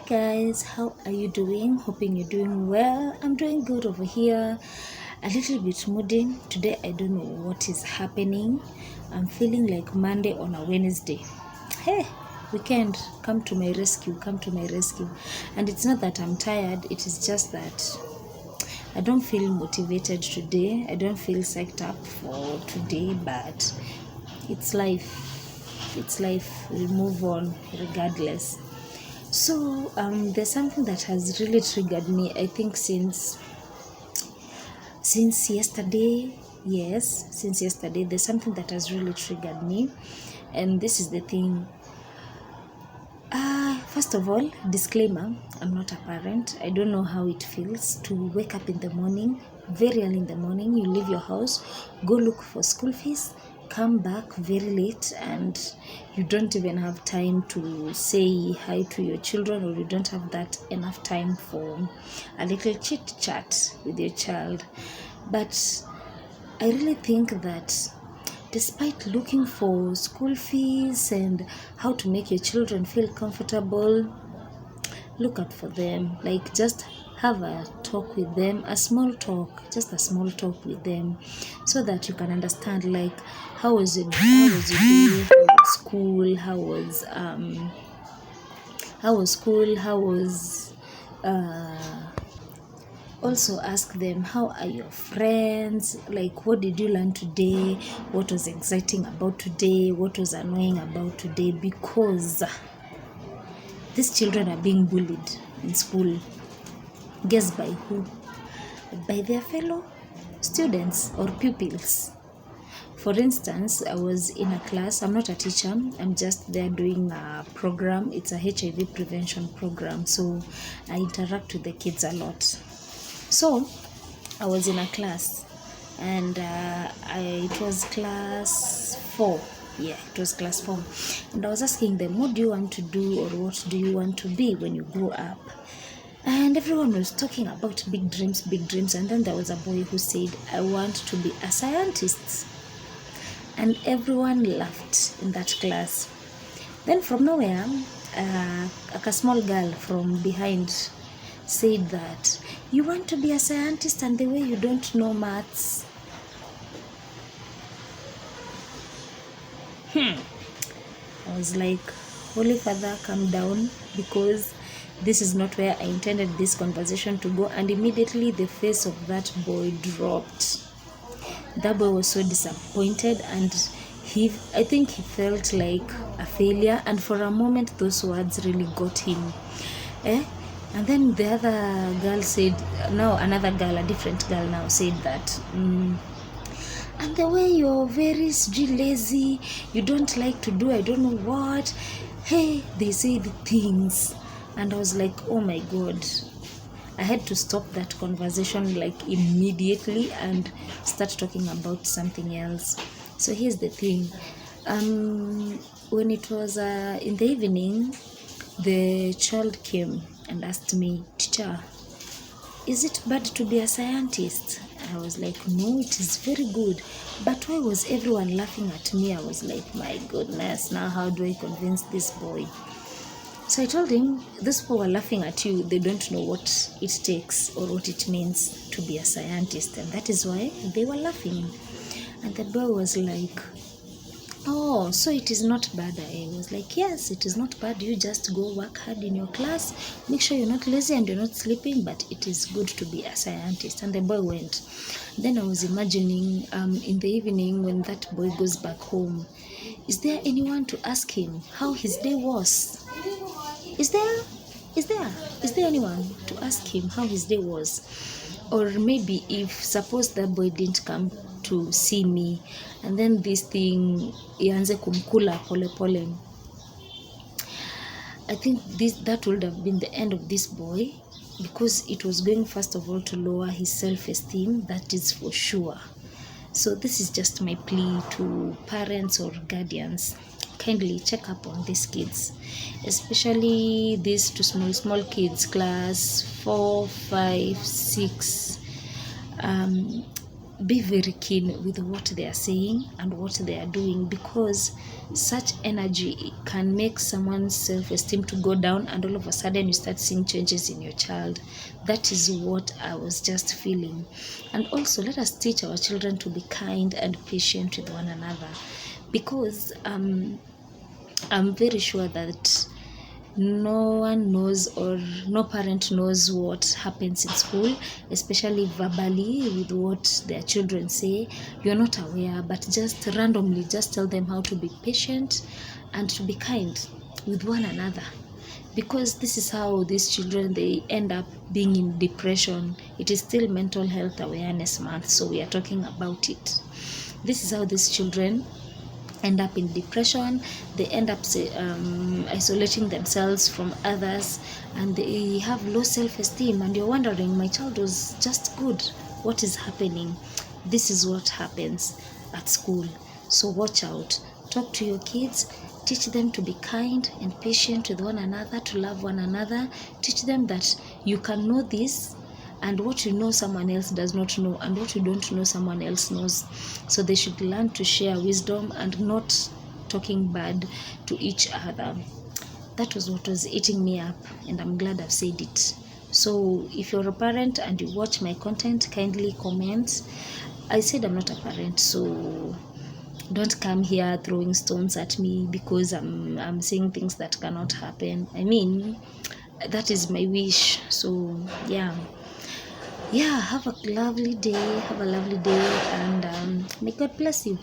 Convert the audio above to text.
guys, how are you doing? Hoping you're doing well. I'm doing good over here. A little bit moody today. I don't know what is happening. I'm feeling like Monday on a Wednesday. Hey, weekend, come to my rescue, come to my rescue. And it's not that I'm tired, it is just that I don't feel motivated today. I don't feel psyched up for today, but it's life. It's life. We'll move on regardless. So there's something that has really triggered me, I think since yesterday. Yes, since yesterday there's something that has really triggered me, and this is the thing. First of all, disclaimer, I'm not a parent. I don't know how it feels to wake up in the morning, very early in the morning, you leave your house, go look for school fees, come back very late, and you don't even have time to say hi to your children, or you don't have that enough time for a little chit chat with your child. But I really think that despite looking for school fees and how to make your children feel comfortable, look out for them. Like, just have a talk with them, a small talk with them, so that you can understand, like, how was your day, how was school, how was also ask them, how are your friends, like, what did you learn today, what was exciting about today, what was annoying about today, because these children are being bullied in school. Guess by who? By their fellow students or pupils. For instance, I was in a class. I'm not a teacher, I'm just there doing a program. It's a HIV prevention program, so I interact with the kids a lot. So I was in a class, and it was class 4. Yeah, it was class 4. And I was asking them, what do you want to do, or what do you want to be when you grow up? And everyone was talking about big dreams. And then there was a boy who said, I want to be a scientist. And everyone laughed in that class. Then from nowhere, a small girl from behind said that, you want to be a scientist, and the way you don't know maths. I was like, Holy Father, calm down, because this is not where I intended this conversation to go. And immediately the face of that boy dropped. That boy was so disappointed, and I think he felt like a failure, and for a moment those words really got him. And then the other girl said, now another girl, a different girl now said that, and the way you're very lazy, you don't like to do I don't know what. Hey, they say the things. And I was like, oh my God. I had to stop that conversation like immediately and start talking about something else. So here's the thing. When it was in the evening, the child came and asked me, teacher, is it bad to be a scientist? I was like, no, it is very good. But why was everyone laughing at me? I was like, my goodness, now how do I convince this boy? So I told him, these people are laughing at you. They don't know what it takes or what it means to be a scientist. And that is why they were laughing. And the boy was like, oh, so it is not bad. I was like, yes, it is not bad. You just go work hard in your class. Make sure you're not lazy and you're not sleeping. But it is good to be a scientist. And the boy went. Then I was imagining in the evening when that boy goes back home, is there anyone to ask him how his day was? Is there anyone to ask him how his day was? Or maybe if suppose that boy didn't come to see me, and then this thing ianze kumkula pole pole, I think that would have been the end of this boy, because it was going first of all to lower his self-esteem, that is for sure. So this is just my plea to parents or guardians. Kindly check up on these kids, especially these two small kids, class 4, 5, 6. be very keen with what they are saying and what they are doing, because such energy can make someone's self-esteem to go down, and all of a sudden you start seeing changes in your child. That is what I was just feeling. And also, let us teach our children to be kind and patient with one another, because I'm very sure that no one knows, or no parent knows, what happens in school, especially verbally, with what their children say. You're not aware, but just randomly just tell them how to be patient and to be kind with one another, because this is how these children, they end up being in depression. It is still Mental Health Awareness Month, so we are talking about it. This is how these children end up in depression. They end up isolating themselves from others, and they have low self-esteem, and you're wondering, my child was just good, what is happening? This is what happens at school. So watch out, talk to your kids, teach them to be kind and patient with one another, to love one another. Teach them that you can know this, and what you know someone else does not know, and what you don't know someone else knows. So they should learn to share wisdom and not talking bad to each other. That was what was eating me up, and I'm glad I've said it. So if you're a parent and you watch my content, kindly comment. I said I'm not a parent, so don't come here throwing stones at me because I'm saying things that cannot happen. I mean, that is my wish. So yeah, have a lovely day, and may God bless you.